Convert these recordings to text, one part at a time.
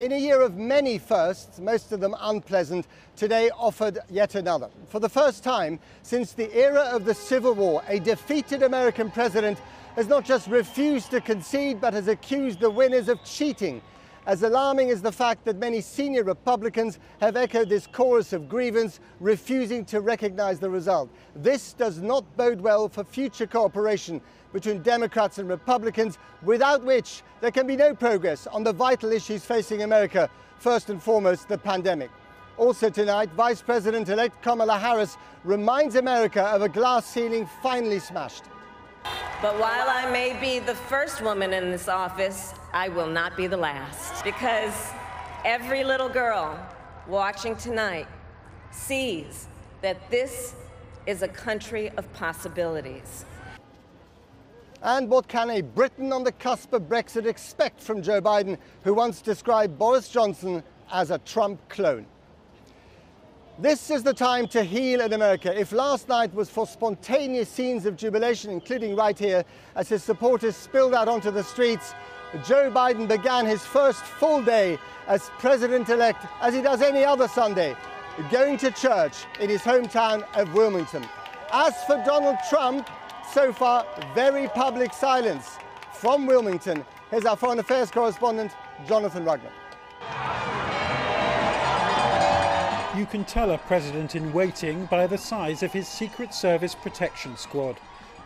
In a year of many firsts, most of them unpleasant, today offered yet another. For the first time since the era of the Civil War, a defeated American president has not just refused to concede, but has accused the winners of cheating. As alarming as the fact that many senior Republicans have echoed this chorus of grievance, refusing to recognize the result. This does not bode well for future cooperation between Democrats and Republicans, without which there can be no progress on the vital issues facing America, first and foremost the pandemic. Also tonight, Vice President-elect Kamala Harris reminds America of a glass ceiling finally smashed. But while I may be the first woman in this office, I will not be the last. Because every little girl watching tonight sees that this is a country of possibilities. And what can a Britain on the cusp of Brexit expect from Joe Biden, who once described Boris Johnson as a Trump clone? This is the time to heal in America. If last night was for spontaneous scenes of jubilation, including right here, as his supporters spilled out onto the streets, Joe Biden began his first full day as president-elect, as he does any other Sunday, going to church in his hometown of Wilmington. As for Donald Trump, so far, very public silence. From Wilmington, here's our foreign affairs correspondent, Jonathan Rugman. You can tell a president in waiting by the size of his Secret Service protection squad.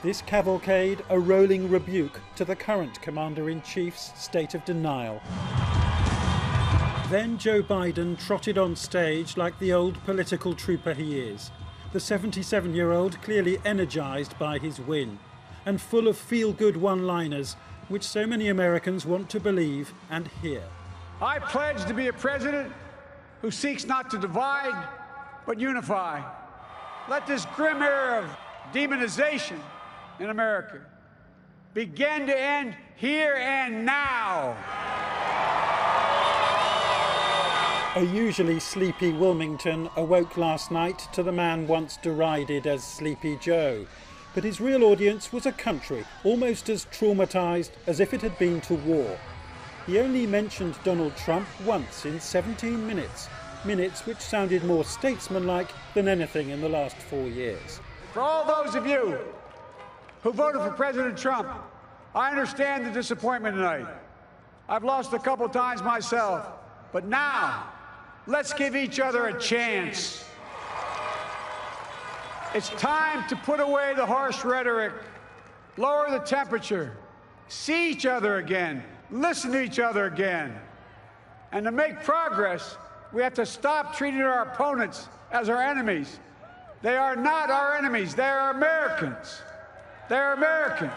This cavalcade a rolling rebuke to the current commander-in-chief's state of denial. Then Joe Biden trotted on stage like the old political trooper he is. The 77-year-old clearly energized by his win and full of feel-good one-liners, which so many Americans want to believe and hear. I pledge to be a president who seeks not to divide, but unify. Let this grim era of demonization in America begin to end here and now. A usually sleepy Wilmington awoke last night to the man once derided as Sleepy Joe. But his real audience was a country almost as traumatized as if it had been to war. He only mentioned Donald Trump once in 17 minutes, minutes which sounded more statesmanlike than anything in the last 4 years. For all those of you who voted for President Trump, I understand the disappointment tonight. I've lost a couple times myself, but now, let's give each other a chance. It's time to put away the harsh rhetoric, lower the temperature, see each other again, listen to each other again. And to make progress, we have to stop treating our opponents as our enemies. They are not our enemies, they are Americans. They're Americans.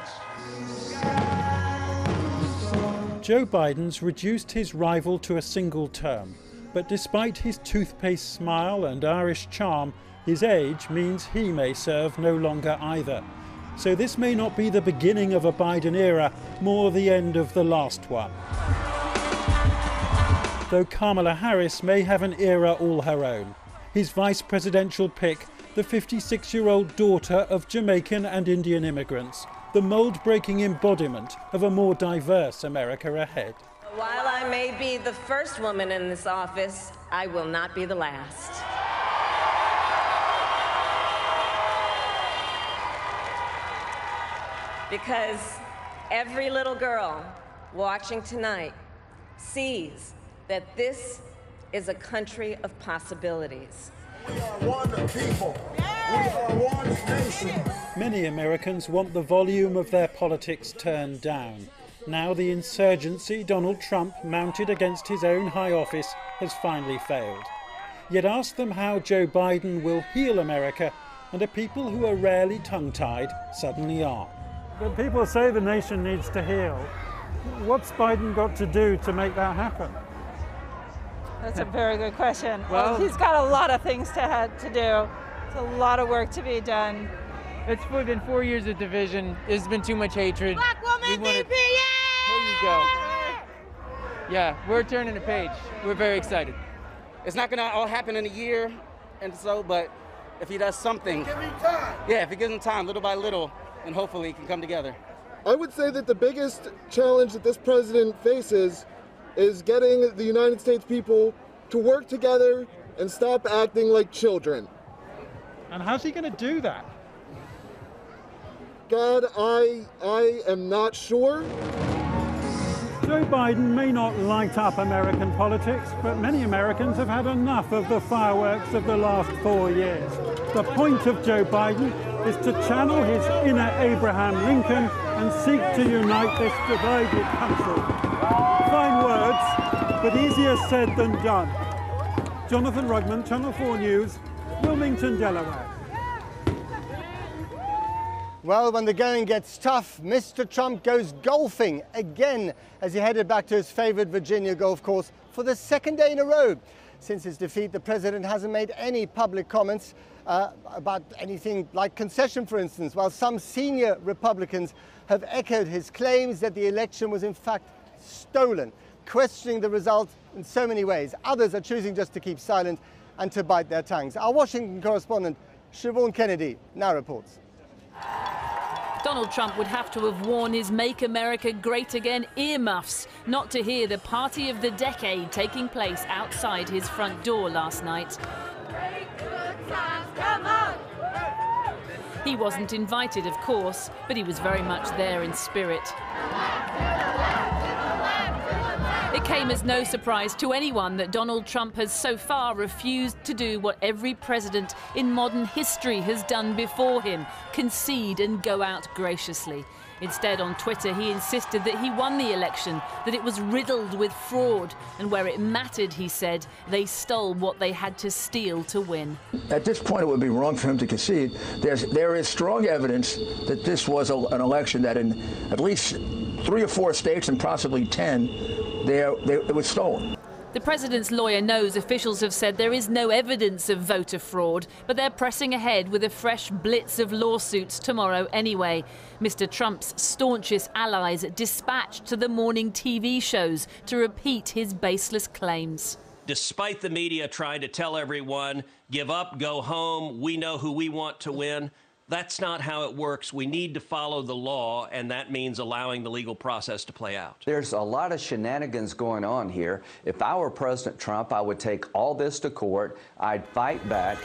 Joe Biden's reduced his rival to a single term. But despite his toothpaste smile and Irish charm, his age means he may serve no longer either. So this may not be the beginning of a Biden era, more the end of the last one. Though Kamala Harris may have an era all her own. His vice presidential pick, the 56-year-old daughter of Jamaican and Indian immigrants, the mold-breaking embodiment of a more diverse America ahead. While I may be the first woman in this office, I will not be the last. Because every little girl watching tonight sees that this is a country of possibilities. We are one people. We are one nation. Many Americans want the volume of their politics turned down. Now the insurgency Donald Trump mounted against his own high office has finally failed. Yet ask them how Joe Biden will heal America, and a people who are rarely tongue-tied suddenly are. But people say the nation needs to heal. What's Biden got to do to make that happen? That's a very good question. Well, he's got a lot of things to do. It's a lot of work to be done. It's been 4 years of division. There's been too much hatred. Black woman VP, yeah! There you go. Yeah, we're turning the page. We're very excited. It's not gonna all happen in a year and so, but if he does something. Give me time. Yeah, if he gives him time, little by little, and hopefully he can come together. I would say that the biggest challenge that this president faces is getting the United States people to work together and stop acting like children. And how's he going to do that? God, I am not sure. Joe Biden may not light up American politics, but many Americans have had enough of the fireworks of the last 4 years. The point of Joe Biden is to channel his inner Abraham Lincoln and seek to unite this divided country. Fine words, but easier said than done. Jonathan Rugman, Channel 4 News, Wilmington, Delaware. Well, when the going gets tough, Mr. Trump goes golfing again as he headed back to his favorite Virginia golf course for the second day in a row. Since his defeat, the president hasn't made any public comments about anything like concession, for instance, while some senior Republicans have echoed his claims that the election was in fact stolen, questioning the result in so many ways. Others are choosing just to keep silent and to bite their tongues. Our Washington correspondent, Siobhan Kennedy, now reports. Donald Trump would have to have worn his Make America Great Again earmuffs not to hear the party of the decade taking place outside his front door last night. He wasn't invited, of course, but he was very much there in spirit. It came as no surprise to anyone that Donald Trump has so far refused to do what every president in modern history has done before him, concede and go out graciously. Instead, on Twitter, he insisted that he won the election, that it was riddled with fraud, and where it mattered, he said, they stole what they had to steal to win. At this point, it would be wrong for him to concede. There is strong evidence that this was an election that in at least 3 or 4 states and possibly 10, it was stolen. The president's lawyer knows officials have said there is no evidence of voter fraud, but they're pressing ahead with a fresh blitz of lawsuits tomorrow anyway. Mr. Trump's staunchest allies dispatched to the morning TV shows to repeat his baseless claims. Despite the media trying to tell everyone, give up, go home, we know who we want to win, that's not how it works. We need to follow the law, and that means allowing the legal process to play out. There's a lot of shenanigans going on here. If I were President Trump, I would take all this to court. I'd fight back.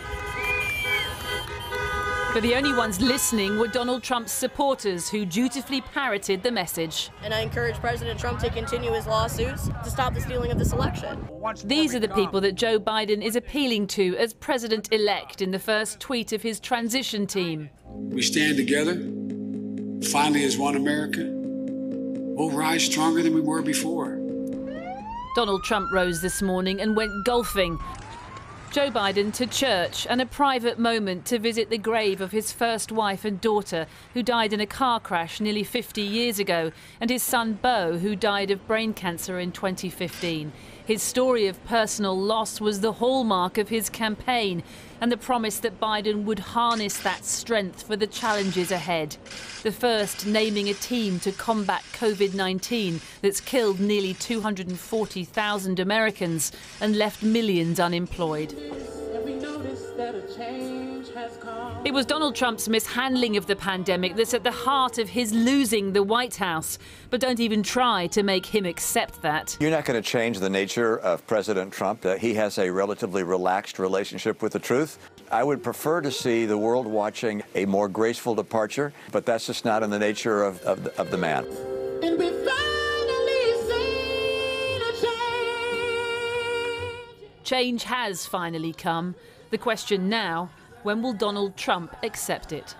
But the only ones listening were Donald Trump's supporters, who dutifully parroted the message. And I encourage President Trump to continue his lawsuits to stop the stealing of this election. These are the people that Joe Biden is appealing to as president-elect in the first tweet of his transition team. We stand together, finally as one America. We'll rise stronger than we were before. Donald Trump rose this morning and went golfing. Joe Biden to church and a private moment to visit the grave of his first wife and daughter, who died in a car crash nearly 50 years ago, and his son Beau, who died of brain cancer in 2015. His story of personal loss was the hallmark of his campaign, and the promise that Biden would harness that strength for the challenges ahead. The first naming a team to combat COVID-19 that's killed nearly 240,000 Americans and left millions unemployed. It was Donald Trump's mishandling of the pandemic that's at the heart of his losing the White House. But don't even try to make him accept that. You're not going to change the nature of President Trump. He has a relatively relaxed relationship with the truth. I would prefer to see the world watching a more graceful departure, but that's just not in the nature of the man. And we finally seen a change. Change has finally come. The question now, when will Donald Trump accept it?